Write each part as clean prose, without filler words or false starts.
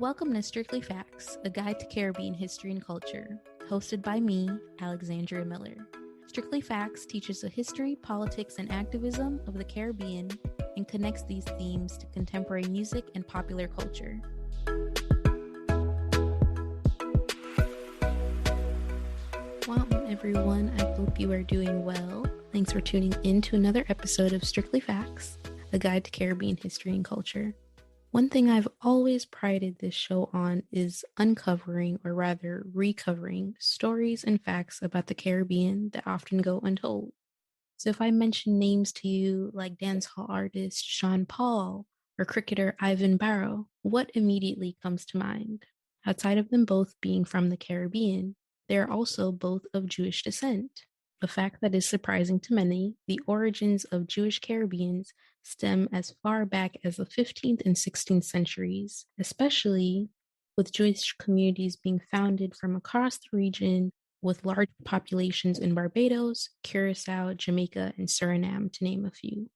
Welcome to Strictly Facts, a guide to Caribbean history and culture, hosted by me, Alexandria Miller. Strictly Facts teaches the history, politics, and activism of the Caribbean and connects these themes to contemporary music and popular culture. Welcome, everyone. I hope you are doing well. Thanks for tuning in to another episode of Strictly Facts, a guide to Caribbean history and culture. One thing I've always prided this show on is uncovering, or rather recovering, stories and facts about the Caribbean that often go untold. So if I mention names to you like dancehall artist Sean Paul or cricketer Ivan Barrow, what immediately comes to mind? Outside of them both being from the Caribbean, they are also both of Jewish descent. A fact that is surprising to many, the origins of Jewish Caribbeans stem as far back as the 15th and 16th centuries, especially with Jewish communities being founded from across the region with large populations in Barbados, Curacao, Jamaica, and Suriname, to name a few.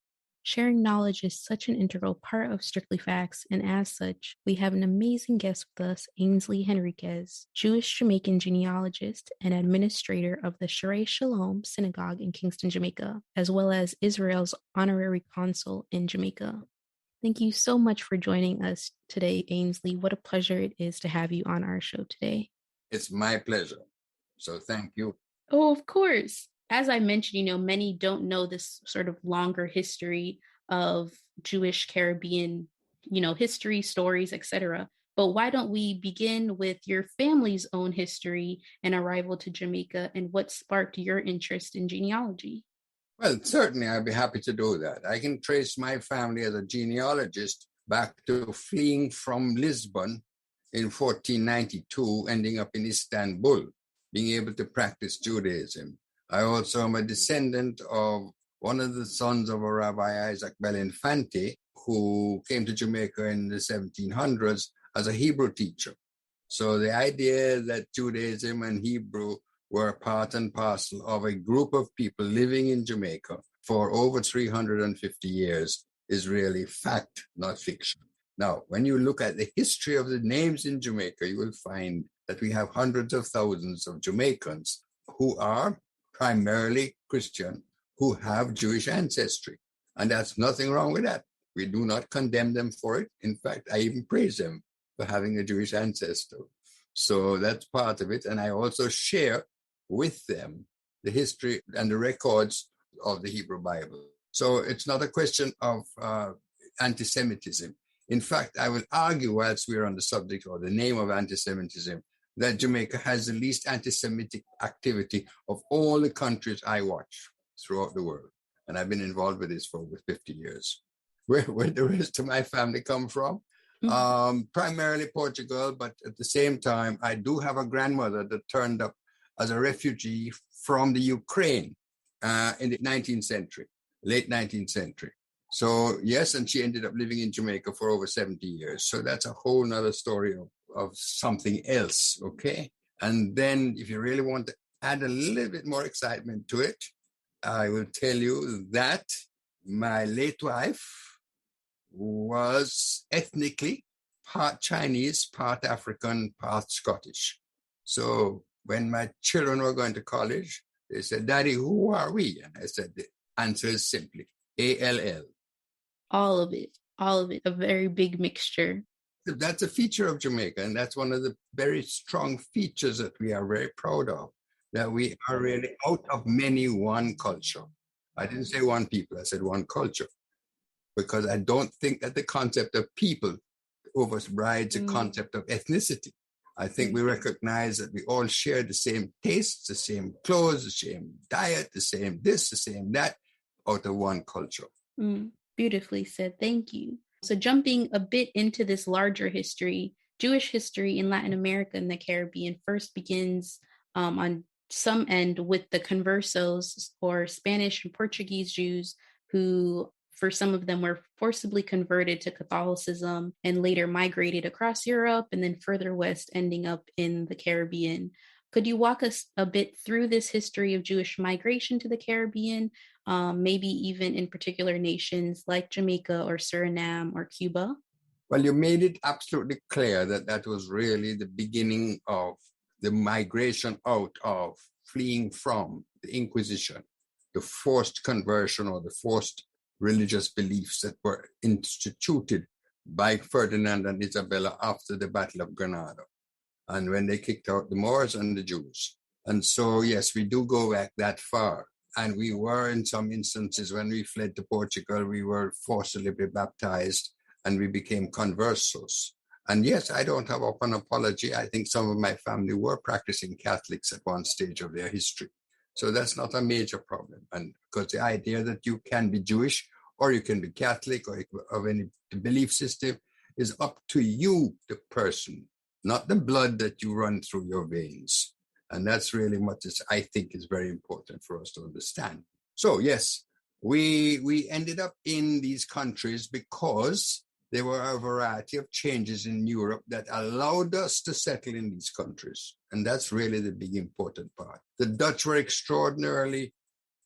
Sharing knowledge is such an integral part of Strictly Facts, and as such, we have an amazing guest with us, Ainsley Henriques, Jewish-Jamaican genealogist and administrator of the Sha'are Shalom synagogue in Kingston, Jamaica, as well as Israel's honorary consul in Jamaica. Thank you so much for joining us today, Ainsley. What a pleasure it is to have you on our show today. It's my pleasure. So thank you. Oh, of course. As I mentioned, many don't know this sort of longer history of Jewish Caribbean, history, stories, etc. But why don't we begin with your family's own history and arrival to Jamaica and what sparked your interest in genealogy? Well, certainly I'd be happy to do that. I can trace my family as a genealogist back to fleeing from Lisbon in 1492, ending up in Istanbul, being able to practice Judaism. I also am a descendant of one of the sons of a Rabbi Isaac Belinfante, who came to Jamaica in the 1700s as a Hebrew teacher. So the idea that Judaism and Hebrew were part and parcel of a group of people living in Jamaica for over 350 years is really fact, not fiction. Now, when you look at the history of the names in Jamaica, you will find that we have hundreds of thousands of Jamaicans who are primarily Christian, who have Jewish ancestry. And that's nothing wrong with that. We do not condemn them for it. In fact, I even praise them for having a Jewish ancestor. So that's part of it. And I also share with them the history and the records of the Hebrew Bible. So it's not a question of anti-Semitism. In fact, I would argue, whilst we're on the subject or the name of anti-Semitism, that Jamaica has the least anti-Semitic activity of all the countries I watch throughout the world. And I've been involved with this for over 50 years. Where the rest of my family come from? Primarily Portugal, but at the same time, I do have a grandmother that turned up as a refugee from the Ukraine in the 19th century, late 19th century. So yes, and she ended up living in Jamaica for over 70 years. So that's a whole nother story of something else, okay? And then if you really want to add a little bit more excitement to it, I will tell you that my late wife was ethnically part Chinese, part African, part Scottish. So when my children were going to college, they said, "Daddy, who are we?" And I said, the answer is simply ALL. All of it, a very big mixture. That's a feature of Jamaica, and that's one of the very strong features that we are very proud of, that we are really out of many one culture. I didn't say one people, I said one culture, because I don't think that the concept of people overrides the concept of ethnicity. I think we recognize that we all share the same tastes, the same clothes, the same diet, the same this, the same that, out of one culture. Beautifully said. Thank you. So jumping a bit into this larger history, Jewish history in Latin America and the Caribbean first begins on some end with the conversos, or Spanish and Portuguese Jews, who for some of them were forcibly converted to Catholicism and later migrated across Europe and then further west, ending up in the Caribbean. Could you walk us a bit through this history of Jewish migration to the Caribbean, maybe even in particular nations like Jamaica or Suriname or Cuba? Well, you made it absolutely clear that that was really the beginning of the migration out of, fleeing from the Inquisition, the forced conversion or the forced religious beliefs that were instituted by Ferdinand and Isabella after the Battle of Granada, and when they kicked out the Moors and the Jews. And so, yes, we do go back that far. And we were, in some instances, when we fled to Portugal, we were forcibly baptized and we became conversos. And yes, I don't have an apology. I think some of my family were practicing Catholics at one stage of their history. So that's not a major problem. And because the idea that you can be Jewish or you can be Catholic or of any belief system is up to you, the person, not the blood that you run through your veins. And that's really what I think is very important for us to understand. So yes, we ended up in these countries because there were a variety of changes in Europe that allowed us to settle in these countries. And that's really the big important part. The Dutch were extraordinarily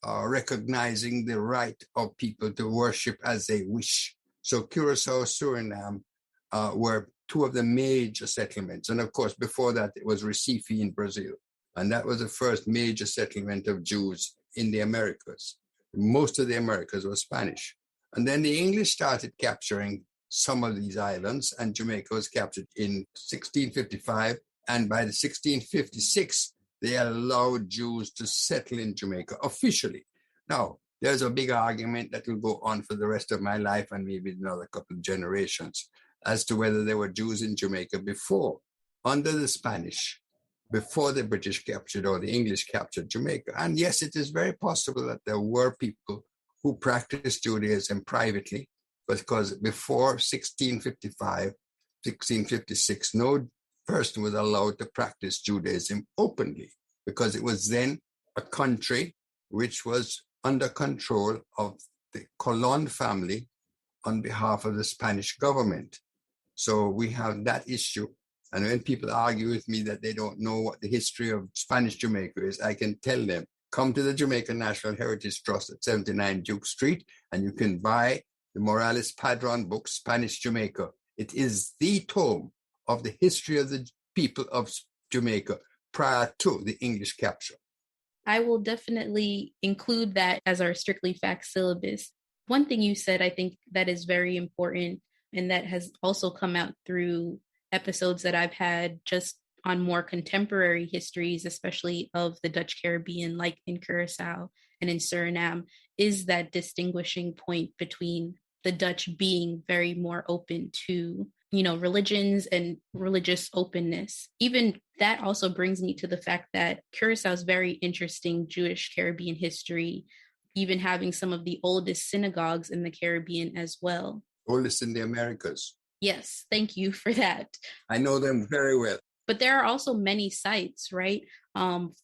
recognizing the right of people to worship as they wish. So Curacao, Suriname were two of the major settlements. And of course, before that, it was Recife in Brazil. And that was the first major settlement of Jews in the Americas. Most of the Americas were Spanish. And then the English started capturing some of these islands, and Jamaica was captured in 1655. And by the 1656, they allowed Jews to settle in Jamaica officially. Now, there's a big argument that will go on for the rest of my life and maybe another couple of generations as to whether there were Jews in Jamaica before, under the Spanish, before the British captured or the English captured Jamaica. And yes, it is very possible that there were people who practiced Judaism privately, because before 1655, 1656, no person was allowed to practice Judaism openly, because it was then a country which was under control of the Colon family on behalf of the Spanish government. So we have that issue. And when people argue with me that they don't know what the history of Spanish Jamaica is, I can tell them, come to the Jamaica National Heritage Trust at 79 Duke Street, and you can buy the Morales Padron book, Spanish Jamaica. It is the tome of the history of the people of Jamaica prior to the English capture. I will definitely include that as our Strictly Facts syllabus. One thing you said, I think that is very important, and that has also come out through episodes that I've had just on more contemporary histories, especially of the Dutch Caribbean, like in Curacao and in Suriname, is that distinguishing point between the Dutch being very more open to, religions and religious openness. Even that also brings me to the fact that Curaçao's very interesting Jewish Caribbean history, even having some of the oldest synagogues in the Caribbean as well. Oldest in the Americas. Yes, thank you for that. I know them very well. But there are also many sites, right?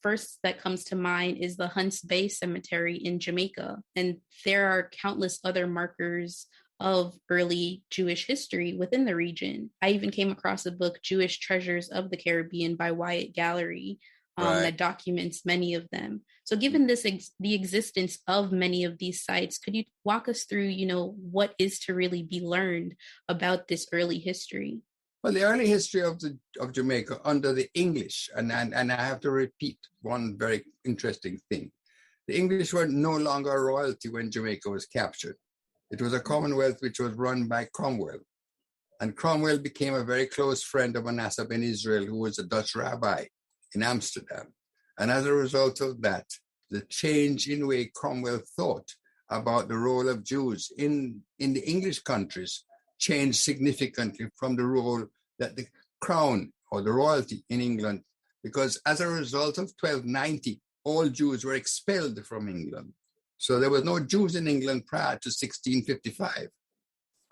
First that comes to mind is the Hunts Bay Cemetery in Jamaica. And there are countless other markers of early Jewish history within the region. I even came across a book, Jewish Treasures of the Caribbean by Wyatt Gallery, that documents many of them. So given this, the existence of many of these sites, could you walk us through, what is to really be learned about this early history? Well, the early history of Jamaica under the English, and I have to repeat one very interesting thing. The English were no longer a royalty when Jamaica was captured. It was a commonwealth which was run by Cromwell. And Cromwell became a very close friend of Manasseh ben Israel, who was a Dutch rabbi in Amsterdam. And as a result of that, the change in the way Cromwell thought about the role of Jews in the English countries changed significantly from the role that the crown or the royalty in England, because as a result of 1290, all Jews were expelled from England. So there was no Jews in England prior to 1655.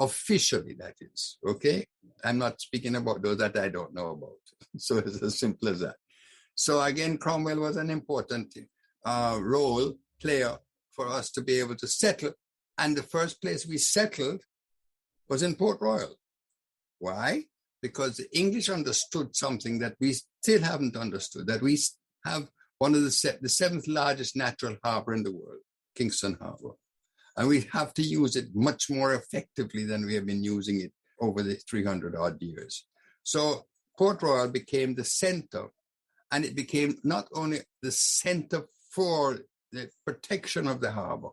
Officially, that is, okay? I'm not speaking about those that I don't know about. So it's as simple as that. So again, Cromwell was an important role player for us to be able to settle. And the first place we settled was in Port Royal. Why? Because the English understood something that we still haven't understood, that we have one of the seventh largest natural harbor in the world, Kingston Harbor. And we have to use it much more effectively than we have been using it over the 300 odd years. So Port Royal became the center, and it became not only the center for the protection of the harbor,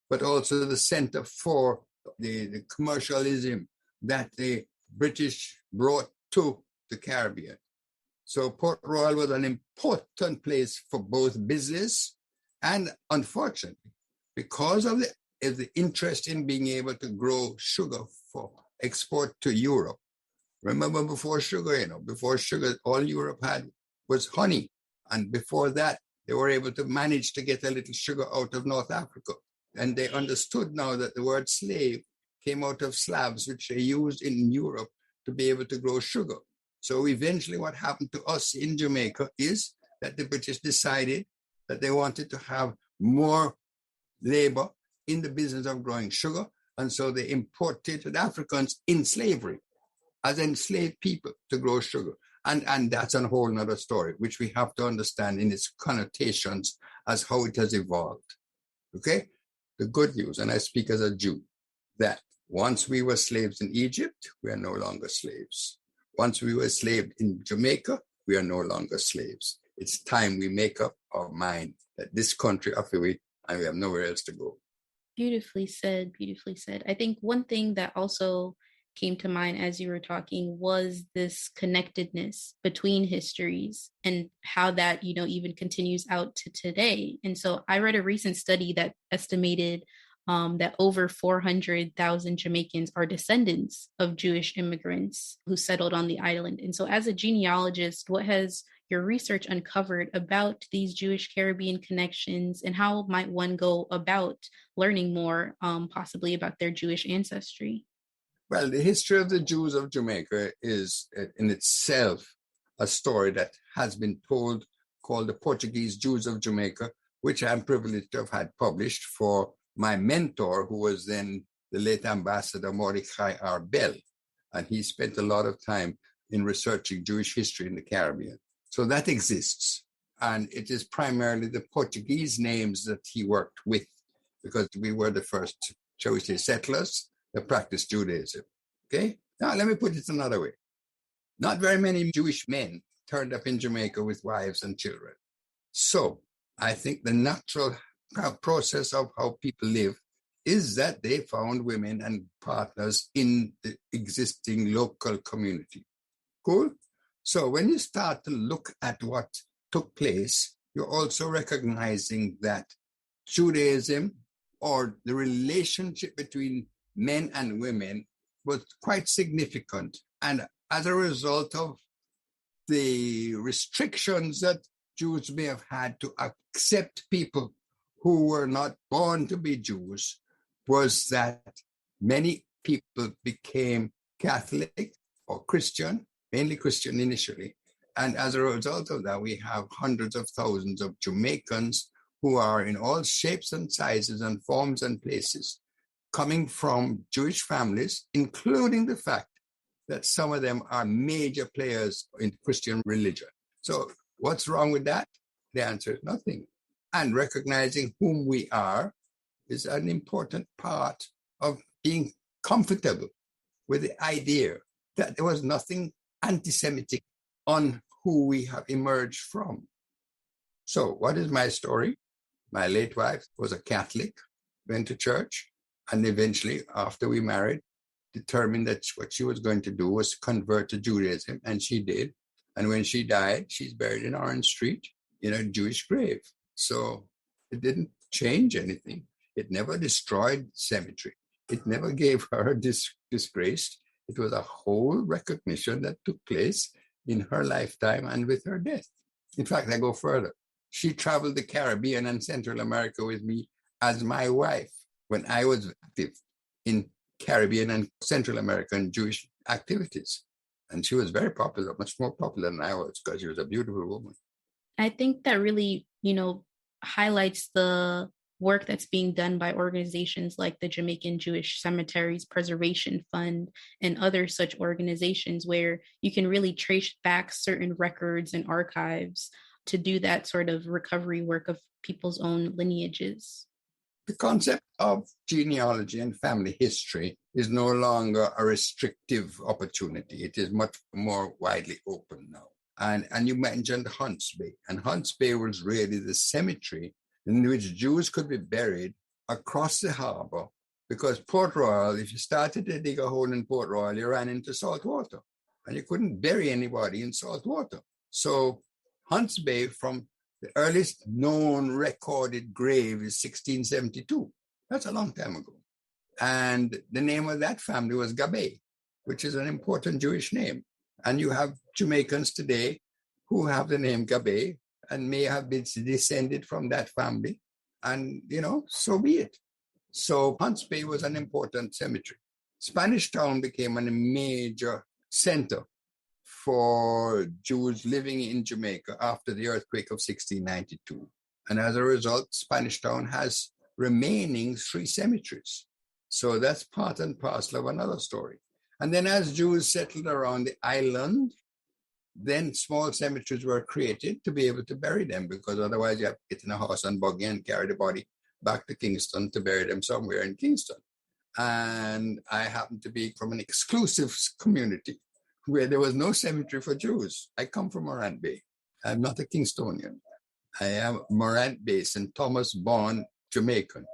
but also the center for the commercialism that the British brought to the Caribbean. So Port Royal was an important place for both business and, unfortunately, because of the interest in being able to grow sugar for export to Europe. Remember before sugar, all Europe had was honey. And before that, they were able to manage to get a little sugar out of North Africa. And they understood now that the word slave came out of Slavs, which they used in Europe to be able to grow sugar. So eventually what happened to us in Jamaica is that the British decided that they wanted to have more labor in the business of growing sugar. And so they imported Africans in slavery as enslaved people to grow sugar. And that's a whole nother story, which we have to understand in its connotations as how it has evolved. Okay? The good news, and I speak as a Jew, that once we were slaves in Egypt, we are no longer slaves. Once we were enslaved in Jamaica, we are no longer slaves. It's time we make up our mind that this country is away and we have nowhere else to go. Beautifully said, beautifully said. I think one thing that also came to mind as you were talking was this connectedness between histories and how that, even continues out to today. And so I read a recent study that estimated that over 400,000 Jamaicans are descendants of Jewish immigrants who settled on the island. And so as a genealogist, what has your research uncovered about these Jewish Caribbean connections, and how might one go about learning more possibly about their Jewish ancestry? Well, the history of the Jews of Jamaica is in itself a story that has been told, called The Portuguese Jews of Jamaica, which I'm privileged to have had published for my mentor, who was then the late Ambassador Mordecai R. Bell. And he spent a lot of time in researching Jewish history in the Caribbean. So that exists. And it is primarily the Portuguese names that he worked with, because we were the first, shall we say, settlers that practiced Judaism. Okay? Now, let me put it another way. Not very many Jewish men turned up in Jamaica with wives and children. So I think the natural process of how people live is that they found women and partners in the existing local community. Cool? So when you start to look at what took place, you're also recognizing that Judaism, or the relationship between men and women, was quite significant. And as a result of the restrictions that Jews may have had to accept people who were not born to be Jews, was that many people became Catholic or Christian, mainly Christian initially. And as a result of that, we have hundreds of thousands of Jamaicans who are in all shapes and sizes and forms and places, coming from Jewish families, including the fact that some of them are major players in Christian religion. So what's wrong with that? The answer is nothing. And recognizing whom we are is an important part of being comfortable with the idea that there was nothing anti-Semitic on who we have emerged from. So what is my story? My late wife was a Catholic, went to church, and eventually, after we married, determined that what she was going to do was convert to Judaism, and she did. And when she died, she's buried in Orange Street in a Jewish grave. So it didn't change anything. It never destroyed cemetery. It never gave her disgrace. It was a whole recognition that took place in her lifetime and with her death. In fact, I go further. She traveled the Caribbean and Central America with me as my wife when I was active in Caribbean and Central American Jewish activities. And she was very popular, much more popular than I was, because she was a beautiful woman. I think that really, highlights the work that's being done by organizations like the Jamaican Jewish Cemeteries Preservation Fund and other such organizations, where you can really trace back certain records and archives to do that sort of recovery work of people's own lineages. The concept of genealogy and family history is no longer a restrictive opportunity. It is much more widely open now. And you mentioned Hunts Bay. And Hunts Bay was really the cemetery in which Jews could be buried across the harbor, because Port Royal, if you started to dig a hole in Port Royal, you ran into salt water. And you couldn't bury anybody in salt water. So Hunts Bay, from the earliest known recorded grave, is 1672. That's a long time ago. And the name of that family was Gabe, which is an important Jewish name. And you have Jamaicans today who have the name Gabe and may have been descended from that family. And, so be it. So Hunts Bay was an important cemetery. Spanish Town became a major center for Jews living in Jamaica after the earthquake of 1692. And as a result, Spanish Town has remaining 3 cemeteries. So that's part and parcel of another story. And then as Jews settled around the island, then small cemeteries were created to be able to bury them, because otherwise you have to get in a horse and buggy and carry the body back to Kingston to bury them somewhere in Kingston. And I happen to be from an exclusive community where there was no cemetery for Jews. I come from Morant Bay. I'm not a Kingstonian. I am Morant Bay, St. Thomas born Jamaican,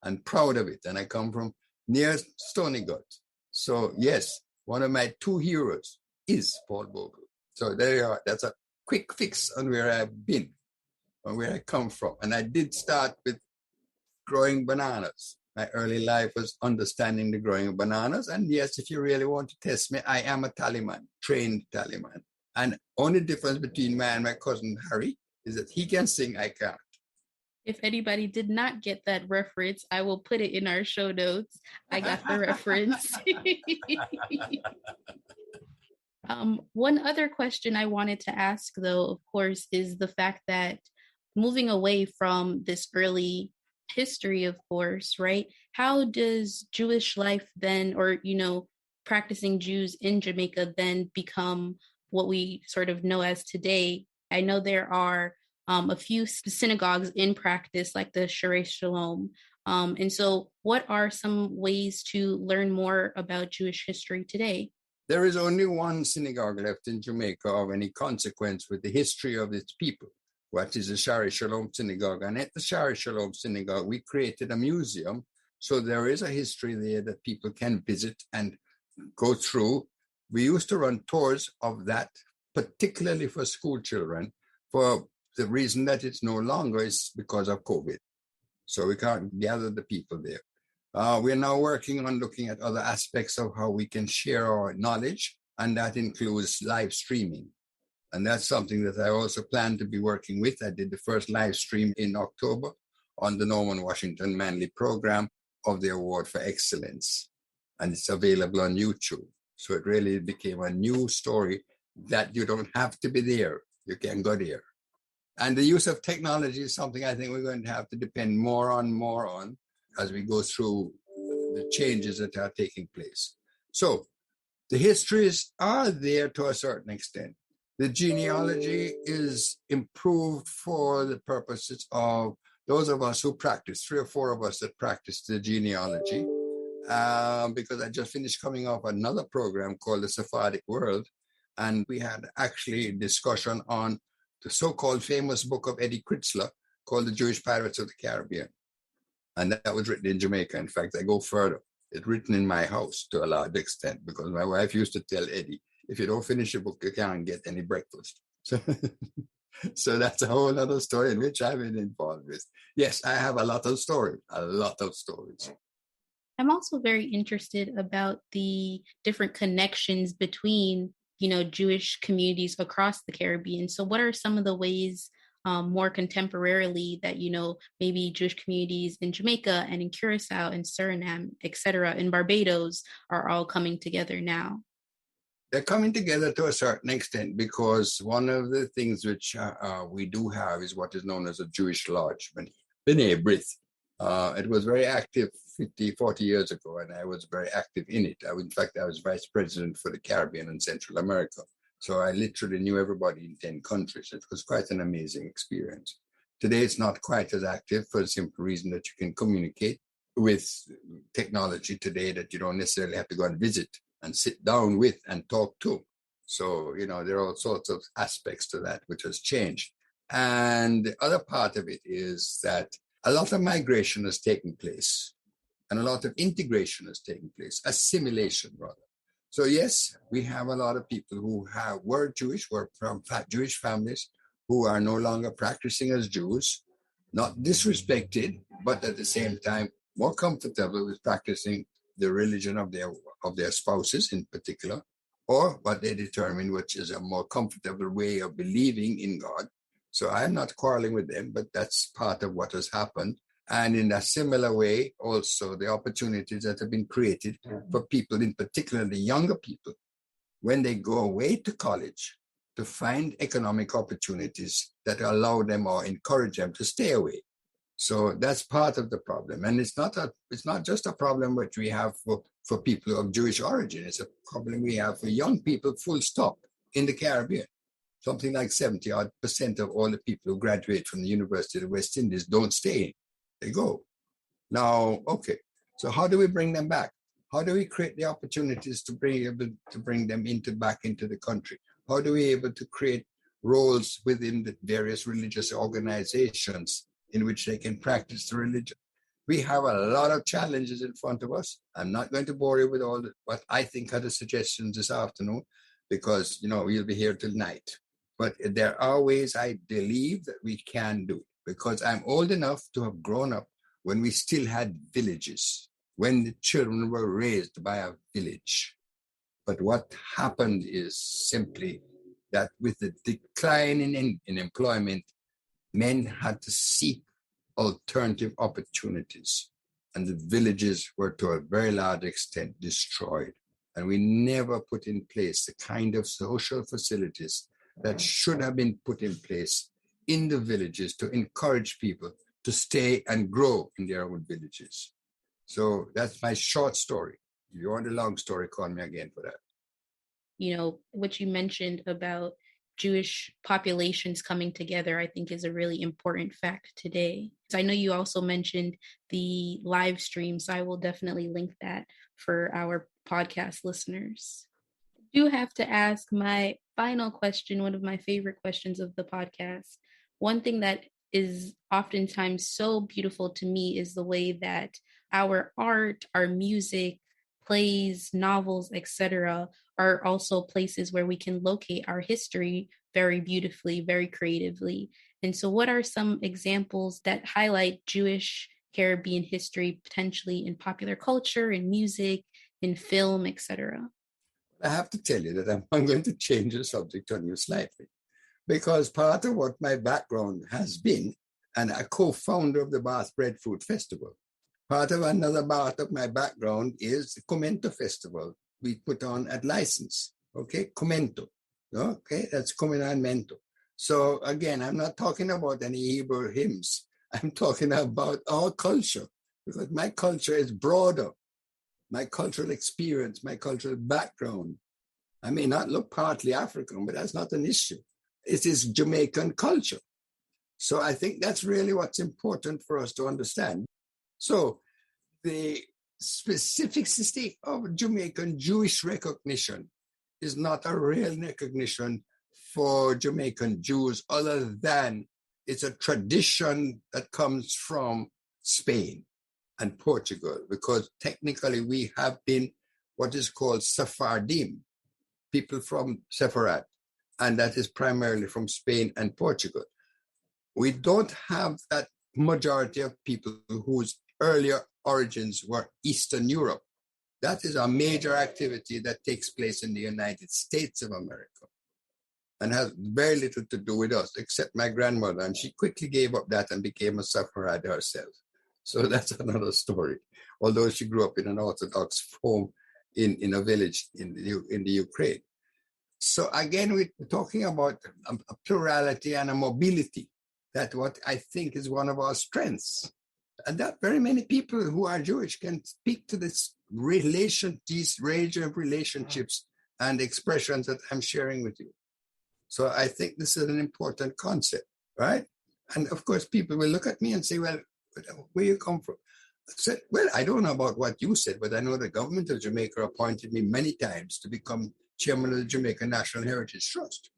and proud of it. And I come from near Stony Gut. So yes, one of my 2 heroes is Paul Bogle. So there you are. That's a quick fix on where I've been and where I come from. And I did start with growing bananas. My early life was understanding the growing of bananas. And yes, if you really want to test me, I am a tallyman, trained tallyman. And only difference between me and my cousin Harry is that he can sing, I can't. If anybody did not get that reference, I will put it in our show notes. I got the reference. One other question I wanted to ask, though, of course, is the fact that moving away from this early history, of course, right? How does Jewish life then, or, practicing Jews in Jamaica then become what we sort of know as today? I know there are a few synagogues in practice, like the Sha'are Shalom. And so what are some ways to learn more about Jewish history today? There is only one synagogue left in Jamaica of any consequence with the history of its people, what is the Sha'are Shalom Synagogue. And at the Sha'are Shalom Synagogue, we created a museum. So there is a history there that people can visit and go through. We used to run tours of that, particularly for school children. For the reason that it's no longer is because of COVID. So we can't gather the people there. We're now working on looking at other aspects of how we can share our knowledge, and that includes live streaming. And that's something that I also plan to be working with. I did the first live stream in October on the Norman Washington Manley program of the Award for Excellence. And it's available on YouTube. So it really became a new story that you don't have to be there. You can go there. And the use of technology is something I think we're going to have to depend more on as we go through the changes that are taking place. So the histories are there to a certain extent. The genealogy is improved for the purposes of those of us who practice, 3 or 4 of us that practice the genealogy, because I just finished coming off another program called the Sephardic World, and we had actually a discussion on the so-called famous book of Eddie Kritzler called The Jewish Pirates of the Caribbean. And that was written in Jamaica. In fact, I go further. It's written in my house to a large extent, because my wife used to tell Eddie, if you don't finish a book, you can't get any breakfast. So that's a whole other story in which I've been involved with. Yes, I have a lot of stories. I'm also very interested about the different connections between, Jewish communities across the Caribbean. So what are some of the ways more contemporarily that, maybe Jewish communities in Jamaica and in Curacao and Suriname, et cetera, in Barbados are all coming together now? They're coming together to a certain extent, because one of the things which we do have is what is known as a Jewish lodge, B'nai B'rith. It was very active 40 years ago, and I was very active in it. In fact, I was vice president for the Caribbean and Central America. So I literally knew everybody in 10 countries. It was quite an amazing experience. Today, it's not quite as active for the simple reason that you can communicate with technology today that you don't necessarily have to go and visit and sit down with and talk to. So, there are all sorts of aspects to that which has changed. And the other part of it is that a lot of migration has taken place and a lot of integration has taken place, assimilation rather. So yes, we have a lot of people who were Jewish, were from Jewish families who are no longer practicing as Jews, not disrespected, but at the same time more comfortable with practicing the religion of their spouses in particular, or what they determine, which is a more comfortable way of believing in God. So I'm not quarreling with them, but that's part of what has happened. And in a similar way, also the opportunities that have been created for people, in particular the younger people, when they go away to college, to find economic opportunities that allow them or encourage them to stay away. So that's part of the problem. And it's not just a problem which we have for people of Jewish origin. It's a problem we have for young people, full stop, in the Caribbean. Something like 70% of all the people who graduate from the University of the West Indies don't stay. They go. Now, okay, so how do we bring them back? How do we create the opportunities to bring them back into the country? How do we able to create roles within the various religious organizations in which they can practice the religion? We have a lot of challenges in front of us. I'm not going to bore you with all what I think are the suggestions this afternoon, because we'll be here till night. But there are ways I believe that we can do it, because I'm old enough to have grown up when we still had villages, when the children were raised by a village. But what happened is simply that with the decline in employment, men had to seek alternative opportunities, and the villages were to a very large extent destroyed. And we never put in place the kind of social facilities that should have been put in place in the villages to encourage people to stay and grow in their own villages. So that's my short story. If you want a long story, call me again for that. What you mentioned about Jewish populations coming together, I think is a really important fact today. So I know you also mentioned the live stream, so I will definitely link that for our podcast listeners. I do have to ask my final question, one of my favorite questions of the podcast. One thing that is oftentimes so beautiful to me is the way that our art, our music, plays, novels, etc., are also places where we can locate our history very beautifully, very creatively. And so what are some examples that highlight Jewish Caribbean history potentially in popular culture, in music, in film, etc.? I have to tell you that I'm going to change the subject on you slightly, because part of what my background has been, and a co-founder of the Bath Bread Food Festival, another part of my background is the Comento Festival we put on at license. Okay, Comento. Okay, that's Comento. So again, I'm not talking about any Hebrew hymns. I'm talking about our culture, because my culture is broader. My cultural experience, my cultural background. I may not look partly African, but that's not an issue. It is Jamaican culture. So I think that's really what's important for us to understand. So the specificity of Jamaican Jewish recognition is not a real recognition for Jamaican Jews, other than it's a tradition that comes from Spain and Portugal, because technically we have been what is called Sephardim, people from Sepharad, and that is primarily from Spain and Portugal. We don't have that majority of people whose earlier origins were Eastern Europe. That is a major activity that takes place in the United States of America and has very little to do with us, except my grandmother, and she quickly gave up that and became a Sepharad herself. So that's another story. Although she grew up in an Orthodox home in a village in the Ukraine. So again, we're talking about a plurality and a mobility. That's what I think is one of our strengths. And that very many people who are Jewish can speak to these range of relationships and expressions that I'm sharing with you. So I think this is an important concept, right? And of course, people will look at me and say, well, where you come from? I said, well, I don't know about what you said, but I know the government of Jamaica appointed me many times to become chairman of the Jamaica National Heritage Trust.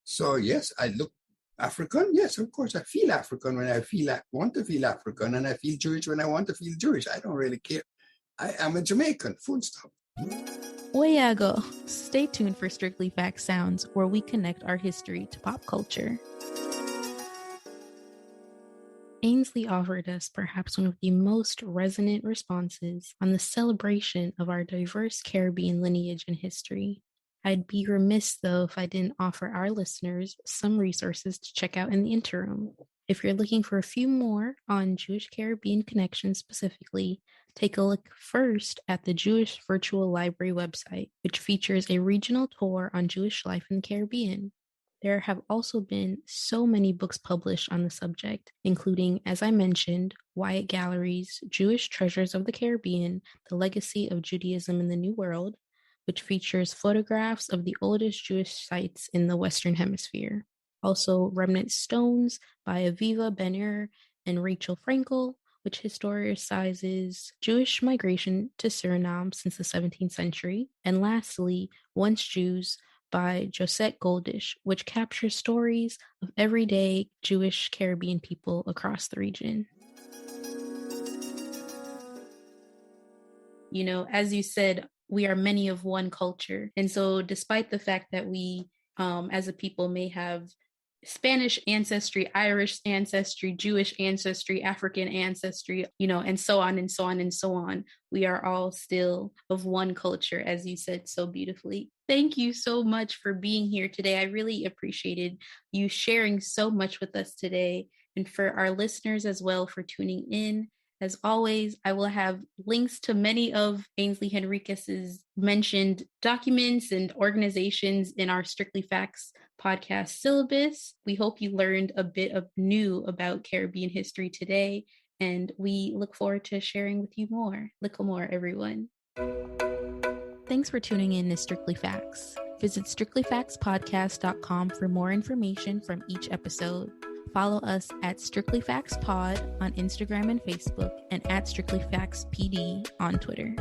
So yes, I look African. Yes, of course, I feel African when I want to feel African, and I feel Jewish when I want to feel Jewish. I don't really care. I am a Jamaican, full stop. Way I go. Stay tuned for Strictly Facts Sounds, where we connect our history to pop culture. Ainsley offered us perhaps one of the most resonant responses on the celebration of our diverse Caribbean lineage and history. I'd be remiss, though, if I didn't offer our listeners some resources to check out in the interim. If you're looking for a few more on Jewish Caribbean connections specifically, take a look first at the Jewish Virtual Library website, which features a regional tour on Jewish life in the Caribbean. There have also been so many books published on the subject, including, as I mentioned, Wyatt Gallery's Jewish Treasures of the Caribbean, The Legacy of Judaism in the New World, which features photographs of the oldest Jewish sites in the Western Hemisphere. Also, Remnant Stones by Aviva Ben-Ur and Rachel Frankel, which historicizes Jewish migration to Suriname since the 17th century. And lastly, Once Jews by Josette Goldish, which captures stories of everyday Jewish Caribbean people across the region. You know, as you said, we are many of one culture. And so despite the fact that we, as a people, may have Spanish ancestry, Irish ancestry, Jewish ancestry, African ancestry, you know, and so on and so on and so on, we are all still of one culture, as you said so beautifully. Thank you so much for being here today. I really appreciated you sharing so much with us today, and for our listeners as well for tuning in. As always, I will have links to many of Ainsley Henriques' mentioned documents and organizations in our Strictly Facts podcast syllabus. We hope you learned a bit of new about Caribbean history today, and we look forward to sharing with you more. Little more, everyone. Thanks for tuning in to Strictly Facts. Visit strictlyfactspodcast.com for more information from each episode. Follow us at Strictly Facts Pod on Instagram and Facebook, and at Strictly Facts PD on Twitter.